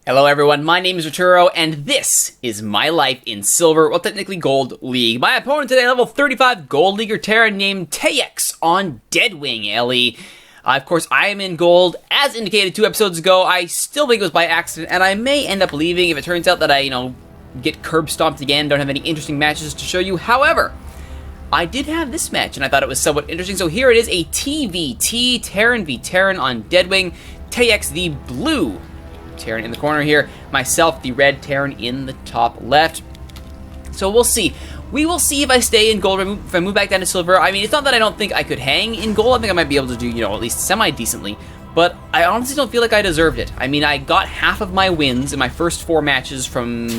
Hello everyone, my name is Rituro, and this is my life in Silver, well technically Gold League. My opponent today, level 35 Gold Leaguer Terran named TX on Deadwing LE. Of course, I am in Gold. As indicated 2 episodes ago, I still think it was by accident, and I may end up leaving if it turns out that I, get curb stomped again, don't have any interesting matches to show you. However, I did have this match, and I thought it was somewhat interesting. So here it is, a TVT, Terran v Terran on Deadwing. TX, the blue Terran in the corner here. Myself, the red Terran in the top left. So we'll see. We will see if I stay in Gold, if I move back down to Silver. I mean, it's not that I don't think I could hang in Gold. I think I might be able to do, at least semi-decently. But I honestly don't feel like I deserved it. I mean, I got half of my wins in my first 4 matches from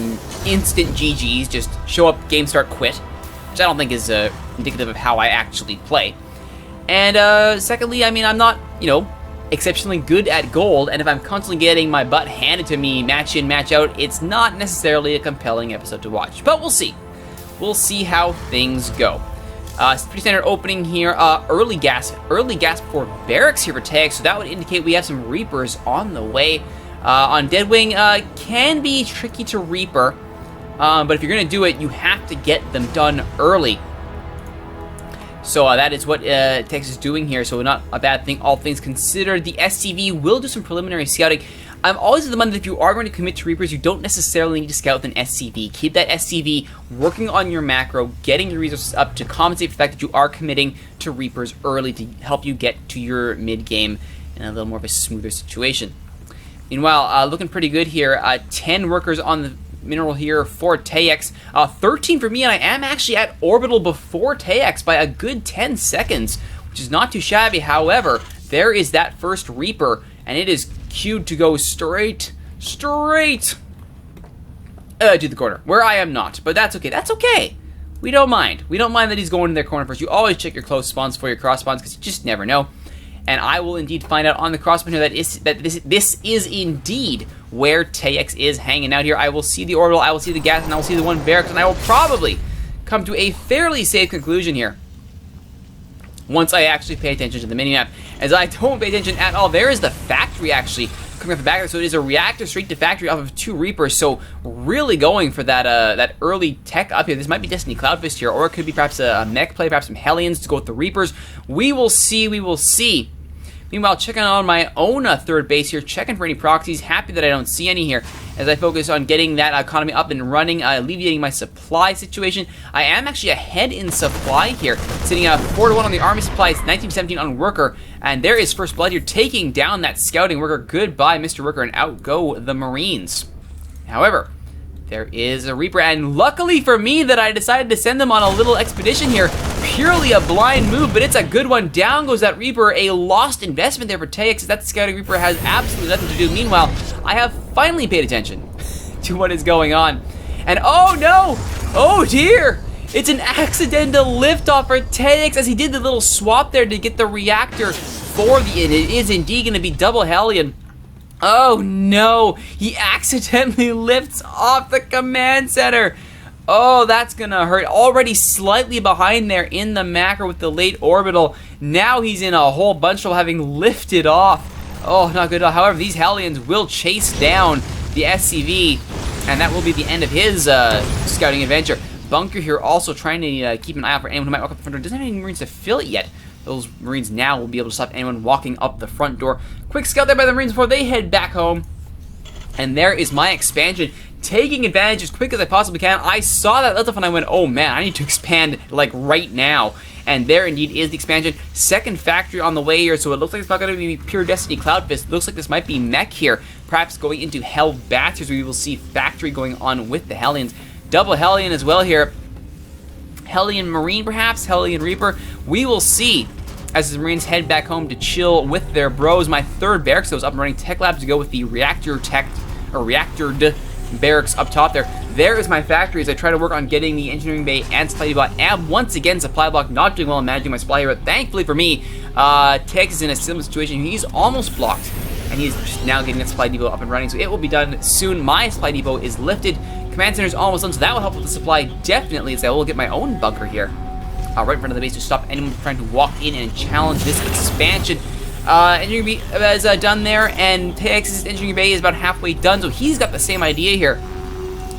instant GGs, just show up, game start, quit. Which I don't think is indicative of how I actually play. And secondly, I mean, I'm not, exceptionally good at Gold, and if I'm constantly getting my butt handed to me match in, match out, it's not necessarily a compelling episode to watch. But we'll see. We'll see how things go. Pretty standard opening here. Early gas for barracks here for TX, so that would indicate we have some Reapers on the way. On Deadwing, can be tricky to Reaper, but if you're going to do it, you have to get them done early. So that is what TX is doing here, so not a bad thing, all things considered. The SCV will do some preliminary scouting. I'm always of the mind that if you are going to commit to Reapers, you don't necessarily need to scout with an SCV. Keep that SCV working on your macro, getting your resources up to compensate for the fact that you are committing to Reapers early to help you get to your mid-game in a little more of a smoother situation. Meanwhile, looking pretty good here. 10 workers on the mineral here for TX. 13 for me, and I am actually at orbital before TX by a good 10 seconds, which is not too shabby. However, there is that first Reaper, and it is queued to go straight to the corner, where I am not. But that's okay. That's okay. We don't mind. We don't mind that he's going to their corner first. You always check your close spawns for your cross spawns, because you just never know. And I will indeed find out on the cross spawn here that this is indeed where TX is hanging out here. I will see the orbital, I will see the gas, and I will see the one barracks, and I will probably come to a fairly safe conclusion here once I actually pay attention to the minimap. As I don't pay attention at all, there is the factory actually coming off the back there, so it is a reactor straight to factory off of 2 Reapers, so really going for that that early tech up here. This might be Destiny Cloudfist here, or it could be perhaps a mech play, perhaps some Hellions to go with the Reapers. We will see, we will see. Meanwhile, checking on my own third base here, checking for any proxies. Happy that I don't see any here as I focus on getting that economy up and running, alleviating my supply situation. I am actually ahead in supply here, sitting at 4-1 on the army supplies, 19-17 on worker, and there is first blood here, taking down that scouting worker. Goodbye, Mr. Worker, and out go the Marines. However, there is a Reaper, and luckily for me that I decided to send them on a little expedition here. Purely a blind move, but it's a good one. Down goes that Reaper, a lost investment there for TX. That scouting Reaper has absolutely nothing to do. Meanwhile, I have finally paid attention to what is going on. And oh no! Oh dear! It's an accidental liftoff for TX as he did the little swap there to get the reactor for the inn. It is indeed going to be double Hellion. Oh no! He accidentally lifts off the command center. Oh, that's gonna hurt. Already slightly behind there in the macro with the late orbital. Now he's in a whole bunch of having lifted off. Oh, not good at all. However, these Hellions will chase down the SCV, and that will be the end of his scouting adventure. Bunker here also trying to keep an eye out for anyone who might walk up the front door. Doesn't have any Marines to fill it yet. Those Marines now will be able to stop anyone walking up the front door. Quick scout there by the Marines before they head back home. And there is my expansion, taking advantage as quick as I possibly can. I saw that liftoff and I went, oh man, I need to expand like right now. And there indeed is the expansion. Second factory on the way here, so it looks like it's not going to be pure Destiny Cloudfist. It looks like this might be mech here, perhaps going into Hell Bastards, where we will see factory going on with the Hellions. Double Hellion as well here. Hellion Marine perhaps, Hellion Reaper. We will see as the Marines head back home to chill with their bros. My third barracks goes up and running. Tech Lab to go with the reactored barracks up top there. There is my factory as I try to work on getting the engineering bay and supply block. And once again, supply block not doing well in managing my supply here. But thankfully for me, Tex is in a similar situation. He's almost blocked, and he's now getting that supply depot up and running. So it will be done soon. My supply depot is lifted. Command center is almost done, so that will help with the supply definitely, as I will get my own bunker here right in front of the base to stop anyone trying to walk in and challenge this expansion. Engineering bay is done there, and TX's engineering bay is about halfway done, so he's got the same idea here.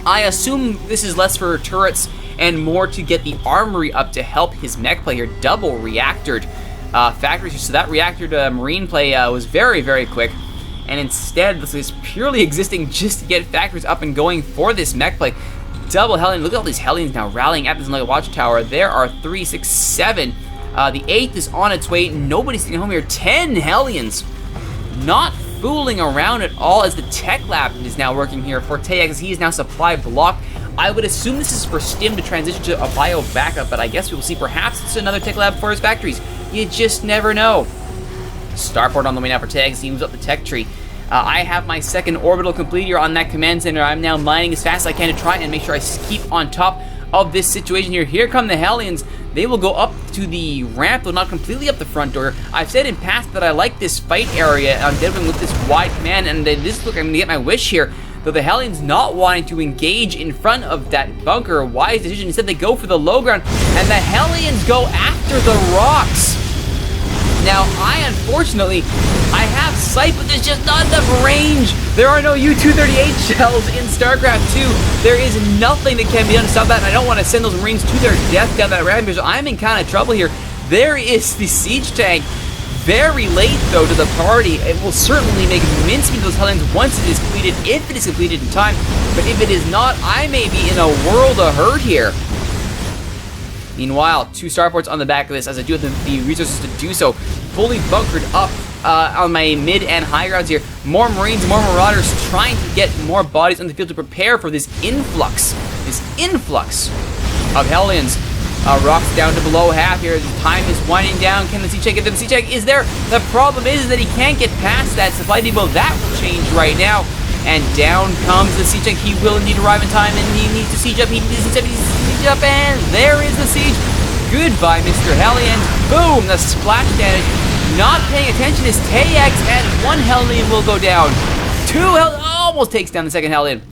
I assume this is less for turrets and more to get the armory up to help his mech play here. Double reactored factories, so that reactor to marine play was very, very quick. And instead, this is purely existing just to get factories up and going for this mech play. Double Hellion. Look at all these Hellions now rallying at this Mega Watchtower. There are 3, 6, 7. The 8th is on its way. Nobody's staying home here. 10 Hellions. Not fooling around at all, as the tech lab is now working here for TX, as he is now supply blocked. I would assume this is for Stim to transition to a bio backup, but I guess we will see. Perhaps it's another tech lab for his factories. You just never know. Starport on the way now for TX. He moves up the tech tree. I have my second orbital complete here on that command center. I'm now mining as fast as I can to try and make sure I keep on top of this situation here. Here come the Hellions. They will go up to the ramp, though not completely up the front door. I've said in past that I like this fight area on Deadwing with this wide command, and this look, I'm going to get my wish here. Though the Hellions not wanting to engage in front of that bunker, wise decision. Instead, they go for the low ground, and the Hellions go after the rocks. Now, unfortunately, I have sight, but there's just not enough range. There are no U-238 shells in StarCraft 2. There is nothing that can be done to stop that, and I don't want to send those Marines to their death down that ramp, so I'm in kind of trouble here. There is the siege tank. Very late, though, to the party. It will certainly make mincemeat of those Hellions once it is completed, if it is completed in time. But if it is not, I may be in a world of hurt here. Meanwhile, 2 starports on the back of this, as I do have the resources to do so. Fully bunkered up on my mid and high grounds here. More Marines, more Marauders, trying to get more bodies on the field to prepare for this influx. Of Hellions. Rocks down to below half here. The time is winding down. Can the siege tank get them? The siege tank is there. The problem is that he can't get past that supply depot. That will change right now. And down comes the siege tank. He will indeed arrive in time, and he needs to siege up. He needs to siege up, and there is the siege. Goodbye, Mr. Hellion. Boom! The splash damage. Not paying attention is TX, and 1 Hellion will go down. 2 Hellion almost takes down the second Hellion.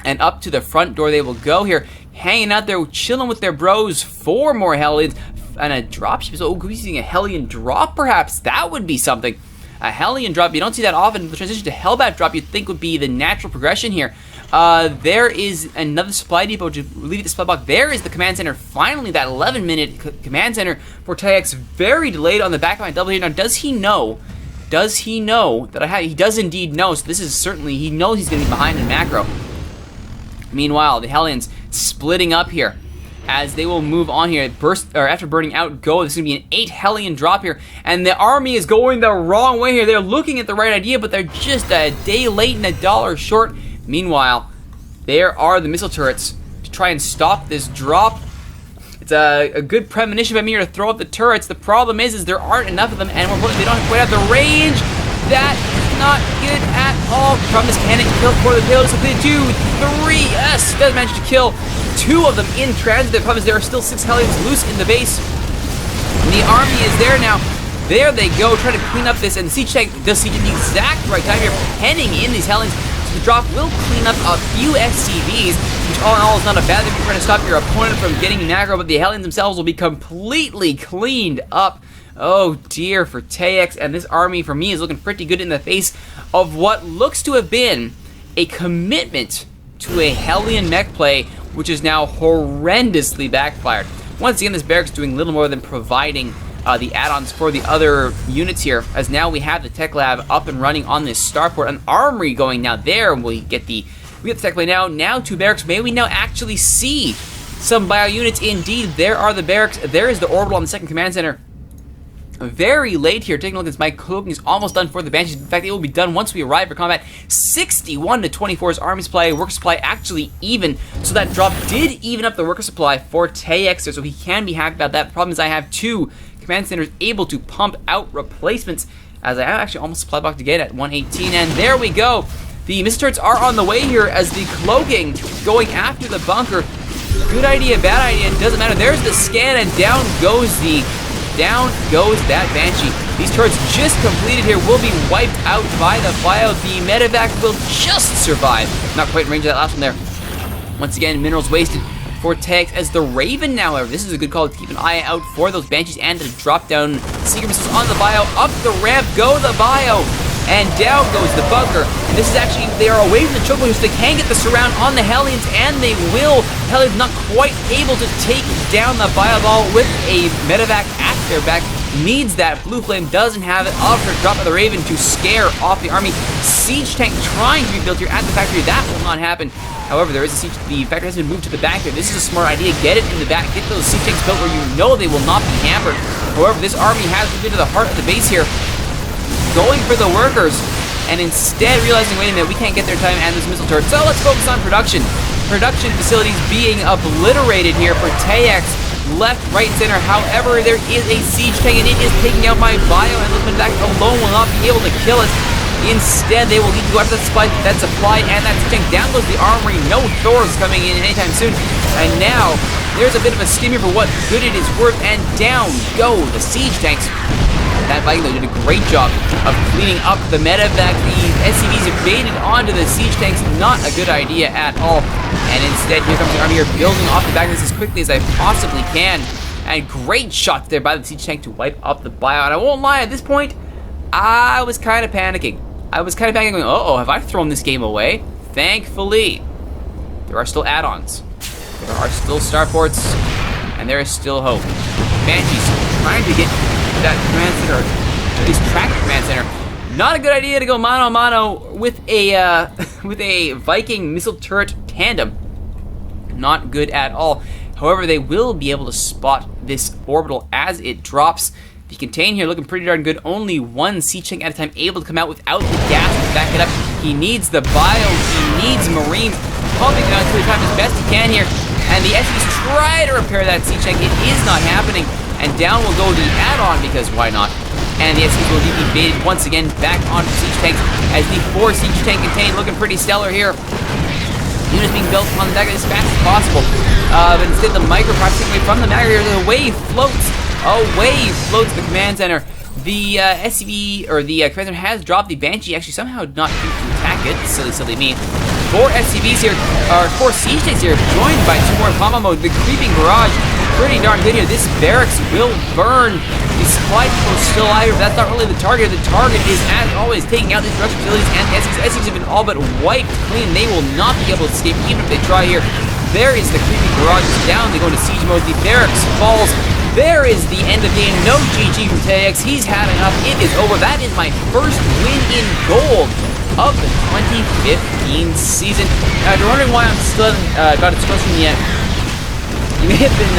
And up to the front door they will go here. Hanging out there, chilling with their bros. 4 more Hellions. And a dropship. So, could we be seeing a Hellion drop, perhaps? That would be something. A Hellion drop, you don't see that often. The transition to Hellbat drop, you'd think would be the natural progression here. There is another supply depot to relieve the supply block. There is the command center. Finally, that 11-minute command center for TX. Very delayed on the back of my double here. Now, does he know? Does he know that I have? He does indeed know. So this is certainly, he knows he's going to be behind in macro. Meanwhile, the Hellions splitting up here as they will move on here. After burning out Go, this is going to be an 8 Hellion drop here, and the army is going the wrong way here. They're looking at the right idea, but they're just a day late and $1 short. Meanwhile, there are the missile turrets to try and stop this drop. It's a good premonition by me here to throw up the turrets. The problem is there aren't enough of them, and they don't quite have the range. That is not good at all. From this cannon, kill for the payload is completed. 2, 3, yes, does manage to kill 2 of them in transit. The problem is there are still 6 Hellions loose in the base. And the army is there now. There they go, trying to clean up this, and the siege tank does siege at the exact right time here, penning in these Hellions. So the drop will clean up a few SCVs, which all in all is not a bad thing if you're trying to stop your opponent from getting macro, but the Hellions themselves will be completely cleaned up. Oh dear for TX, and this army for me is looking pretty good in the face of what looks to have been a commitment to a Hellion mech play, which is now horrendously backfired. Once again, this barracks doing little more than providing the add-ons for the other units here, as now we have the tech lab up and running on this starport. An armory going now there. We get the tech play now. Now 2 barracks. May we now actually see some bio units? Indeed, there are the barracks. There is the orbital on the second command center. Very late here. Taking a look at this, my cloaking is almost done for the Banshees. In fact, it will be done once we arrive for combat. 61 to 24's army supply, worker supply actually even. So that drop did even up the worker supply for TX, so he can be happy about that. The problem is I have 2 command centers able to pump out replacements, as I am actually almost supply blocked again at 118. And there we go. The missile turrets are on the way here as the cloaking going after the bunker. Good idea, bad idea, it doesn't matter. There's the scan, and down goes that Banshee. These turrets just completed here will be wiped out by the bio. The medevac will just survive. Not quite in range of that last one there. Once again, minerals wasted for TX as the Raven now, however. This is a good call to keep an eye out for those Banshees and the drop down Seeker missiles on the bio. Up the ramp go the bio. And down goes the bunker. This is actually, they are away from the choke so they can get the surround on the Hellions, and they will. Hellions not quite able to take down the bio ball with a medevac at their back. Needs that. Blue Flame doesn't have it. Offer drop of the Raven to scare off the army. Siege tank trying to be built here at the factory. That will not happen. However, there is a siege. The factory has been moved to the back here. This is a smart idea. Get it in the back. Get those siege tanks built where you know they will not be hampered. However, this army has moved into the heart of the base here, going for the workers, and instead realizing, wait a minute, we can't get their time and this missile turret. So let's focus on production. Production facilities being obliterated here for TX. Left, right, center. However, there is a siege tank, and it is taking out my bio, and Lutman back alone will not be able to kill it. Instead, they will need to go after that supply, and that siege tank. Down goes the armory. No Thors coming in anytime soon. And now, there's a bit of a skimmer for what good it is worth, and down go the siege tanks. That Viking, though, did a great job of cleaning up the medevac. The SCVs evaded onto the siege tanks. Not a good idea at all. And instead, here comes the army here, building off the back of this as quickly as I possibly can. And great shots there by the siege tank to wipe up the bio. And I won't lie, at this point, I was kind of panicking. Going, uh-oh, have I thrown this game away? Thankfully, there are still add-ons. There are still starports, and there is still hope. Banshee's trying to get that command center, at least track the command center. Not a good idea to go mano a mano with a with a Viking missile turret tandem. Not good at all. However, they will be able to spot this orbital as it drops. The contain here looking pretty darn good. Only one siege tank at a time able to come out without the gas to back it up. He needs the bio. He needs Marines pumping it out to the time as best he can here. And the SCs try to repair that siege tank. It is not happening. And down will go the add-on, because why not? And the SCs will be evaded once again back onto siege tanks as the 4 siege tank contain looking pretty stellar here. Units being built on the back as fast as possible. But instead the microprocessing away from the back here, the wave floats. Away floats the command center. The SCV, or the command center, has dropped the Banshee. Actually, somehow not to attack it. Silly me. 4 SCVs here, or 4 siege tanks here, joined by 2 more combo mode. The creeping barrage, pretty darn good here. This barracks will burn. The supply depot is still alive, but that's not really the target. The target is, as always, taking out these production facilities, and SCVs have been all but wiped clean. They will not be able to escape, even if they try here. There is the creeping barrage down. They go into siege mode. The barracks falls. There is the end of game. No GG from TX. He's had enough. It is over. That is my first win in gold of the 2015 season. Now, if you're wondering why I'm still got its from yet, you may have been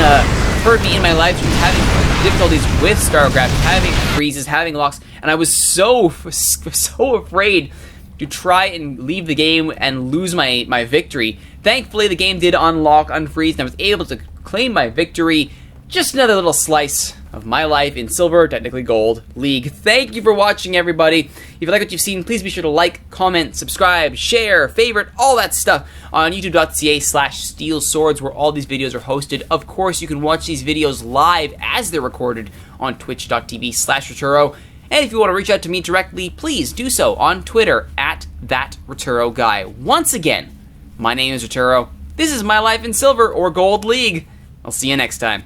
heard me in my live streams having difficulties with StarCraft, having freezes, having locks, and I was so afraid to try and leave the game and lose my victory. Thankfully, the game did unlock, unfreeze, and I was able to claim my victory. Just another little slice of my life in Silver, technically Gold, League. Thank you for watching, everybody. If you like what you've seen, please be sure to like, comment, subscribe, share, favorite, all that stuff on youtube.ca/steelswords, where all these videos are hosted. Of course, you can watch these videos live as they're recorded on twitch.tv/Rituro. And if you want to reach out to me directly, please do so on Twitter @ThatRituroGuy. Once again, my name is Rituro. This is my life in Silver or Gold League. I'll see you next time.